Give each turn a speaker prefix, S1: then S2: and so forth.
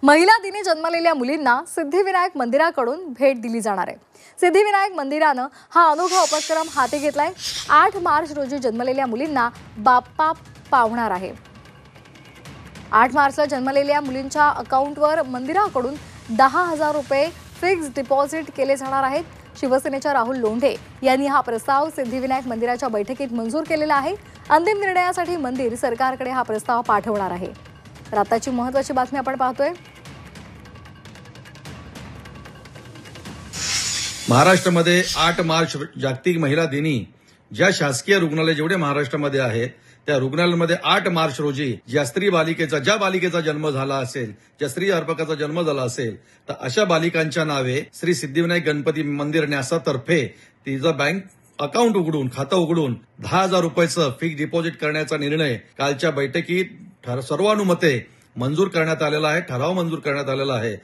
S1: महिला दिनी जन्मलेल्या मुलींना सिद्धिविनायक मंदिराकडून भेट दिली जाणार आहे। सिद्धिविनायक मंदिरानं हा अनोखा उपक्रम हाती घेतलाय। 8 मार्च रोजी जन्मलेल्या मुलींना बाप्पा पावणार आहे। 8 मार्चला जन्मलेल्या मुलींच्या अकाउंटवर मंदिराकडून 10,000 रुपये फिक्स डिपॉझिट केले जाणार आहेत। शिवसेनेच्या राहुल लोंढे यांनी हा प्रस्ताव सिद्धिविनायक मंदिराच्या बैठकीत मंजूर केलेला आहे। अंतिम निर्णयासाठी मंदिर सरकारकडे हा प्रस्ताव पाठवणार आहे। तर आताची महत्त्वाची बातमी आपण पाहतोय।
S2: महाराष्ट्रामध्ये 8 मार्च जागतिक महिला दिनी ज्या शासकीय रुग्णालय जेवढे महाराष्ट्रामध्ये आहेत त्या रुग्णालयामध्ये 8 मार्च रोजी ज्या बालिकेचा जन्म झाला असेल, ज्या स्त्री अर्भकाचा जन्म झाला असेल, तर अशा बालिकांच्या नावे श्री सिद्धिविनायक गणपती मंदिर न्यासातर्फे तिचं बँक अकाउंट उघडून खातं उघडून 10,000 रुपयाचं फिक्स डिपॉझिट करण्याचा निर्णय कालच्या बैठकीत सर्वानुमते मंजूर करण्यात आलेला आहे, ठराव मंजूर करण्यात आलेला आहे।